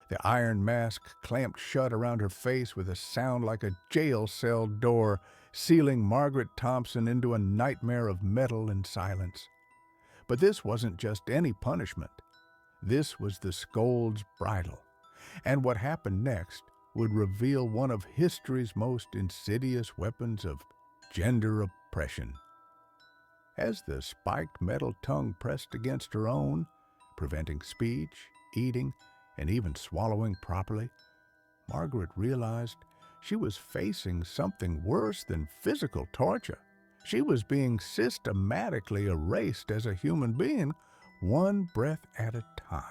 The iron mask clamped shut around her face with a sound like a jail cell door, sealing Margaret Thompson into a nightmare of metal and silence. But this wasn't just any punishment. This was the Scold's bridle. And what happened next would reveal one of history's most insidious weapons of gender oppression. As the spiked metal tongue pressed against her own, preventing speech, eating, and even swallowing properly, Margaret realized she was facing something worse than physical torture. She was being systematically erased as a human being, one breath at a time.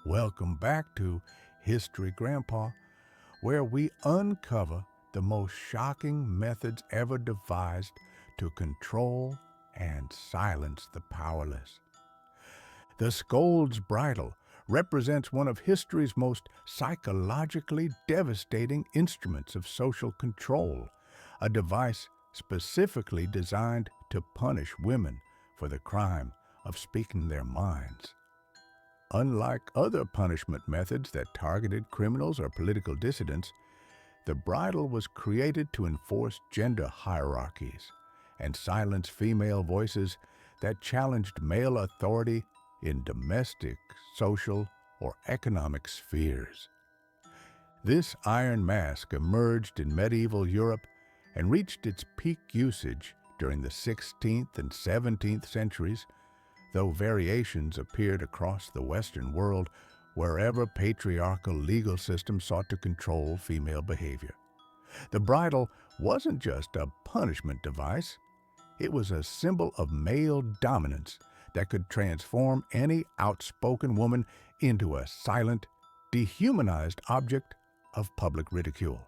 Welcome back to History Grandpa, where we uncover the most shocking methods ever devised to control and silence the powerless. The Scold's bridle represents one of history's most psychologically devastating instruments of social control, a device specifically designed to punish women for the crime of speaking their minds. Unlike other punishment methods that targeted criminals or political dissidents, the bridle was created to enforce gender hierarchies and silence female voices that challenged male authority in domestic, social, or economic spheres. This iron mask emerged in medieval Europe and reached its peak usage during the 16th and 17th centuries, though variations appeared across the Western world wherever patriarchal legal systems sought to control female behavior. The bridle wasn't just a punishment device. It was a symbol of male dominance that could transform any outspoken woman into a silent, dehumanized object of public ridicule.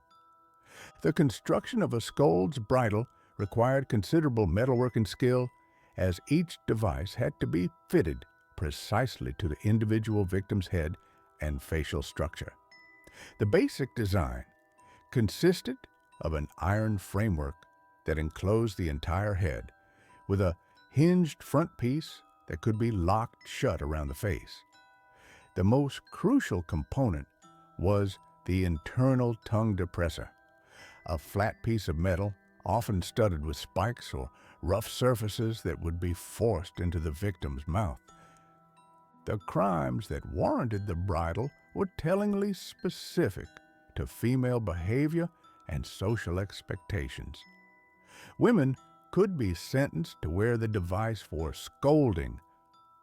The construction of a Scold's bridle required considerable metalworking skill, as each device had to be fitted precisely to the individual victim's head and facial structure. The basic design consisted of an iron framework that enclosed the entire head, with a hinged front piece that could be locked shut around the face. The most crucial component was the internal tongue depressor, a flat piece of metal, often studded with spikes or rough surfaces that would be forced into the victim's mouth. The crimes that warranted the bridle were tellingly specific to female behavior and social expectations. Women could be sentenced to wear the device for scolding,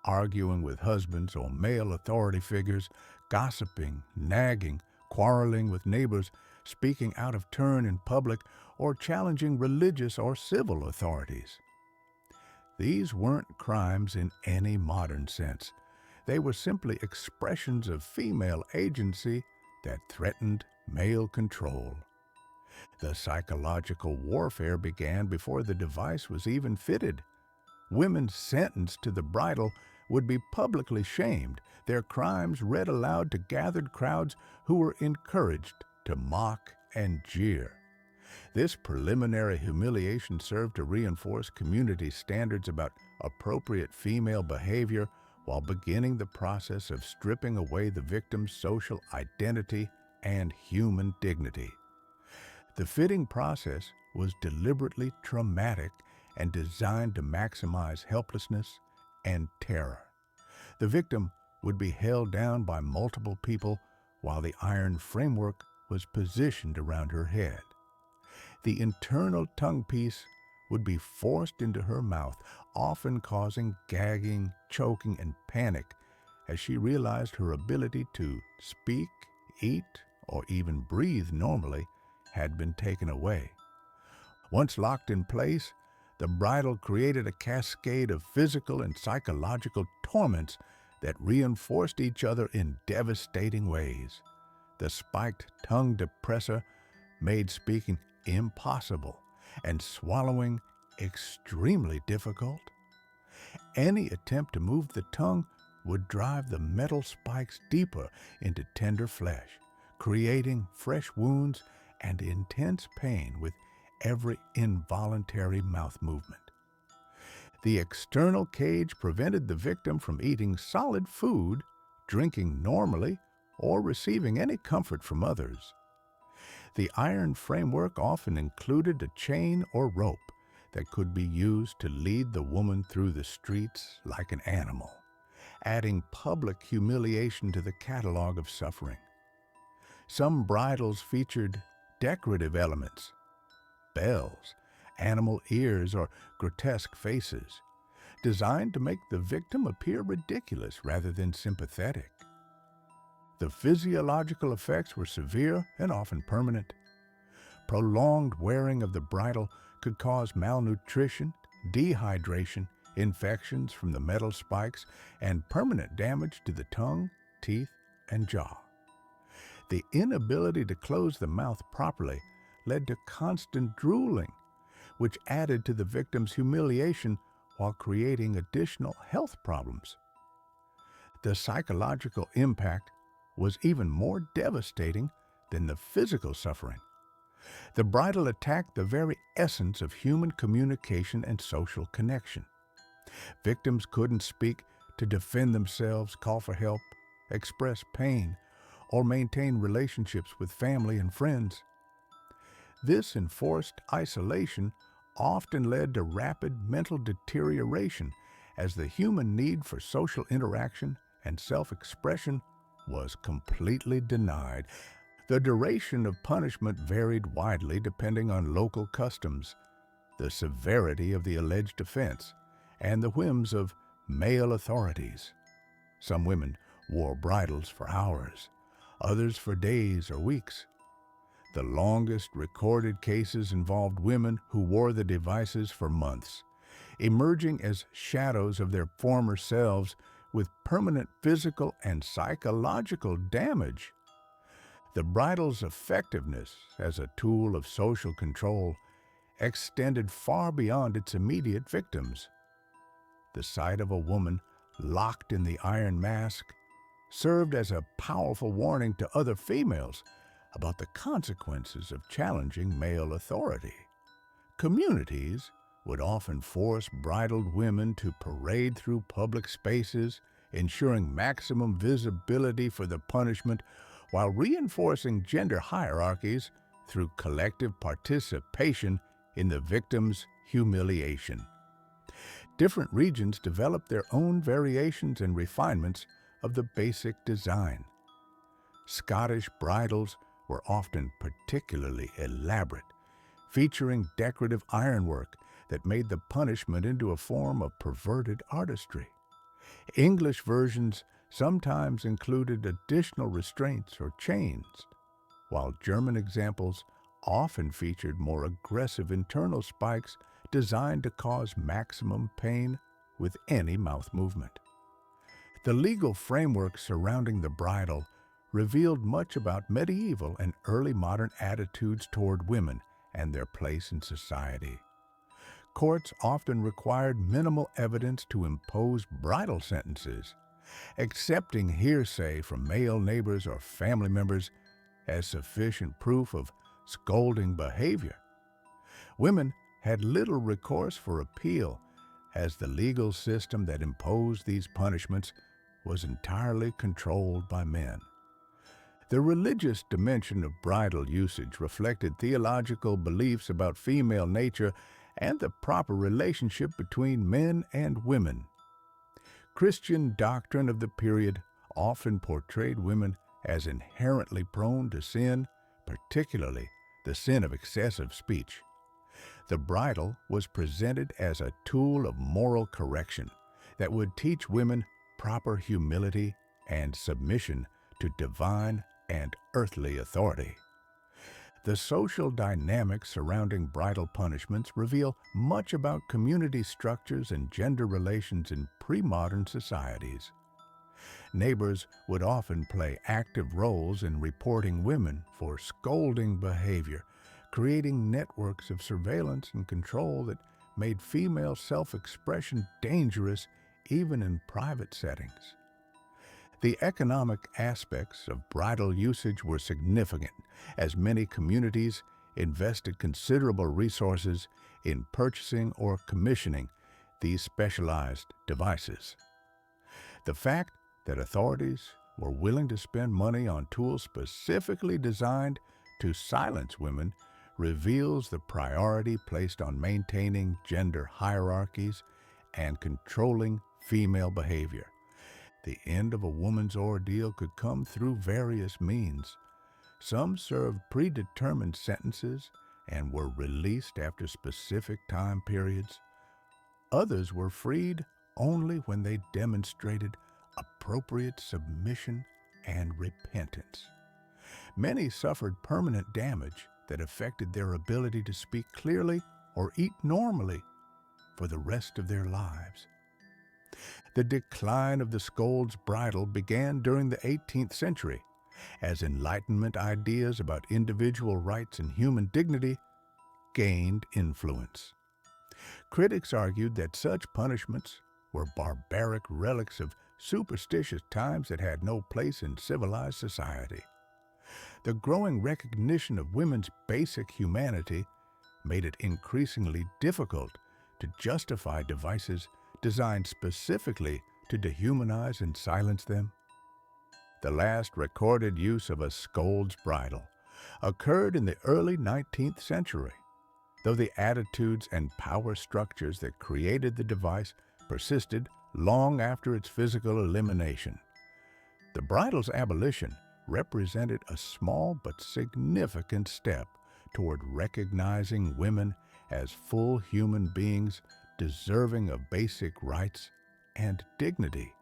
arguing with husbands or male authority figures, gossiping, nagging, quarreling with neighbors, speaking out of turn in public, or challenging religious or civil authorities. These weren't crimes in any modern sense. They were simply expressions of female agency that threatened male control. The psychological warfare began before the device was even fitted. Women sentenced to the bridle would be publicly shamed, their crimes read aloud to gathered crowds who were encouraged to mock and jeer. This preliminary humiliation served to reinforce community standards about appropriate female behavior while beginning the process of stripping away the victim's social identity and human dignity. The fitting process was deliberately traumatic and designed to maximize helplessness and terror. The victim would be held down by multiple people while the iron framework was positioned around her head. The internal tongue piece would be forced into her mouth, often causing gagging, choking, and panic as she realized her ability to speak, eat, or even breathe normally had been taken away. Once locked in place, the bridle created a cascade of physical and psychological torments that reinforced each other in devastating ways. The spiked tongue depressor made speaking impossible and swallowing extremely difficult. Any attempt to move the tongue would drive the metal spikes deeper into tender flesh, creating fresh wounds and intense pain with every involuntary mouth movement. The external cage prevented the victim from eating solid food, drinking normally, or receiving any comfort from others. The iron framework often included a chain or rope that could be used to lead the woman through the streets like an animal, adding public humiliation to the catalog of suffering. Some bridles featured decorative elements, bells, animal ears, or grotesque faces, designed to make the victim appear ridiculous rather than sympathetic. The physiological effects were severe and often permanent. Prolonged wearing of the bridle could cause malnutrition, dehydration, infections from the metal spikes, and permanent damage to the tongue, teeth, and jaw. The inability to close the mouth properly led to constant drooling, which added to the victim's humiliation while creating additional health problems. The psychological impact was even more devastating than the physical suffering. The bridle attacked the very essence of human communication and social connection. Victims couldn't speak to defend themselves, call for help, express pain, or maintain relationships with family and friends. This enforced isolation often led to rapid mental deterioration as the human need for social interaction and self-expression was completely denied. The duration of punishment varied widely depending on local customs, the severity of the alleged offense, and the whims of male authorities. Some women wore bridles for hours, others for days or weeks. The longest recorded cases involved women who wore the devices for months, emerging as shadows of their former selves with permanent physical and psychological damage. The bridle's effectiveness as a tool of social control extended far beyond its immediate victims. The sight of a woman locked in the iron mask served as a powerful warning to other females about the consequences of challenging male authority. Communities would often force bridled women to parade through public spaces, ensuring maximum visibility for the punishment while reinforcing gender hierarchies through collective participation in the victim's humiliation. Different regions developed their own variations and refinements of the basic design. Scottish bridles were often particularly elaborate, featuring decorative ironwork that made the punishment into a form of perverted artistry. English versions sometimes included additional restraints or chains, while German examples often featured more aggressive internal spikes designed to cause maximum pain with any mouth movement. The legal framework surrounding the bridle revealed much about medieval and early modern attitudes toward women and their place in society. Courts often required minimal evidence to impose bridal sentences, accepting hearsay from male neighbors or family members as sufficient proof of scolding behavior. Women had little recourse for appeal, as the legal system that imposed these punishments was entirely controlled by men. The religious dimension of bridal usage reflected theological beliefs about female nature and the proper relationship between men and women. Christian doctrine of the period often portrayed women as inherently prone to sin, particularly the sin of excessive speech. The bridle was presented as a tool of moral correction that would teach women proper humility and submission to divine and earthly authority. The social dynamics surrounding bridal punishments reveal much about community structures and gender relations in pre-modern societies. Neighbors would often play active roles in reporting women for scolding behavior, creating networks of surveillance and control that made female self-expression dangerous even in private settings. The economic aspects of bridal usage were significant, as many communities invested considerable resources in purchasing or commissioning these specialized devices. The fact that authorities were willing to spend money on tools specifically designed to silence women reveals the priority placed on maintaining gender hierarchies and controlling female behavior. The end of a woman's ordeal could come through various means. Some served predetermined sentences and were released after specific time periods. Others were freed only when they demonstrated appropriate submission and repentance. Many suffered permanent damage that affected their ability to speak clearly or eat normally for the rest of their lives. The decline of the Scold's bridle began during the 18th century, as Enlightenment ideas about individual rights and human dignity gained influence. Critics argued that such punishments were barbaric relics of superstitious times that had no place in civilized society. The growing recognition of women's basic humanity made it increasingly difficult to justify devices designed specifically to dehumanize and silence them. The last recorded use of a Scold's bridle occurred in the early 19th century, though the attitudes and power structures that created the device persisted long after its physical elimination. The bridle's abolition represented a small but significant step toward recognizing women as full human beings deserving of basic rights and dignity.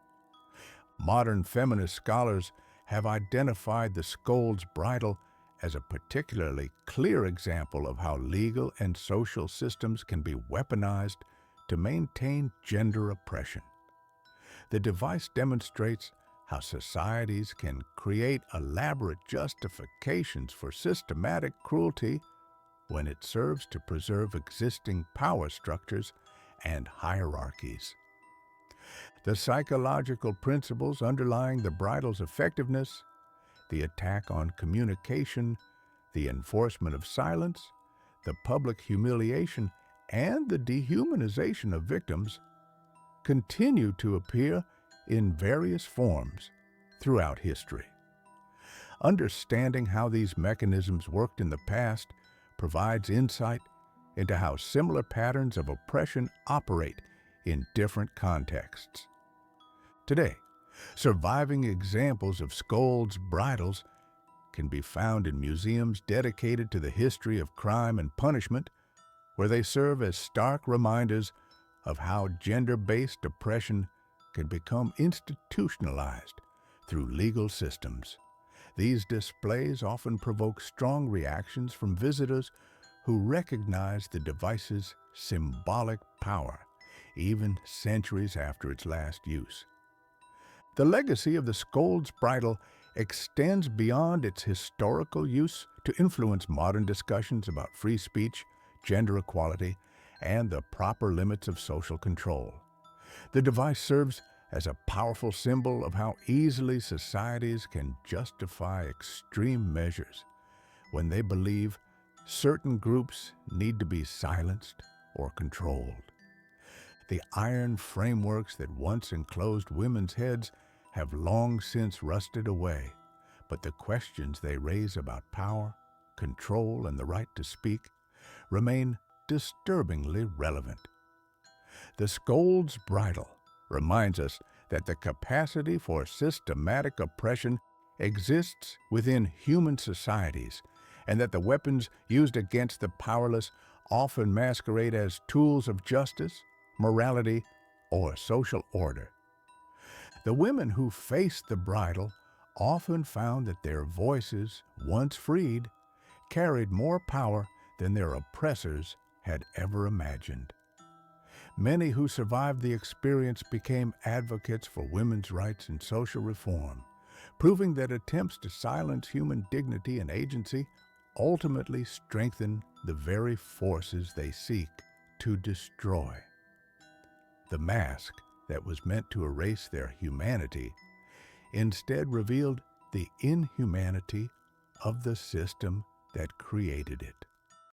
Modern feminist scholars have identified the Scold's bridle as a particularly clear example of how legal and social systems can be weaponized to maintain gender oppression. The device demonstrates how societies can create elaborate justifications for systematic cruelty when it serves to preserve existing power structures and hierarchies. The psychological principles underlying the bridle's effectiveness, the attack on communication, the enforcement of silence, the public humiliation, and the dehumanization of victims continue to appear in various forms throughout history. Understanding how these mechanisms worked in the past provides insight into how similar patterns of oppression operate in different contexts. Today, surviving examples of Scold's bridles can be found in museums dedicated to the history of crime and punishment, where they serve as stark reminders of how gender-based oppression can become institutionalized through legal systems. These displays often provoke strong reactions from visitors who recognize the device's symbolic power, even centuries after its last use. The legacy of the Scold's bridle extends beyond its historical use to influence modern discussions about free speech, gender equality, and the proper limits of social control. The device serves as a powerful symbol of how easily societies can justify extreme measures when they believe certain groups need to be silenced or controlled. The iron frameworks that once enclosed women's heads have long since rusted away, but the questions they raise about power, control, and the right to speak remain disturbingly relevant. The Scold's bridle reminds us that the capacity for systematic oppression exists within human societies, and that the weapons used against the powerless often masquerade as tools of justice, morality, or social order. The women who faced the bridle often found that their voices, once freed, carried more power than their oppressors had ever imagined. Many who survived the experience became advocates for women's rights and social reform, proving that attempts to silence human dignity and agency ultimately strengthen the very forces they seek to destroy. The mask that was meant to erase their humanity instead revealed the inhumanity of the system that created it.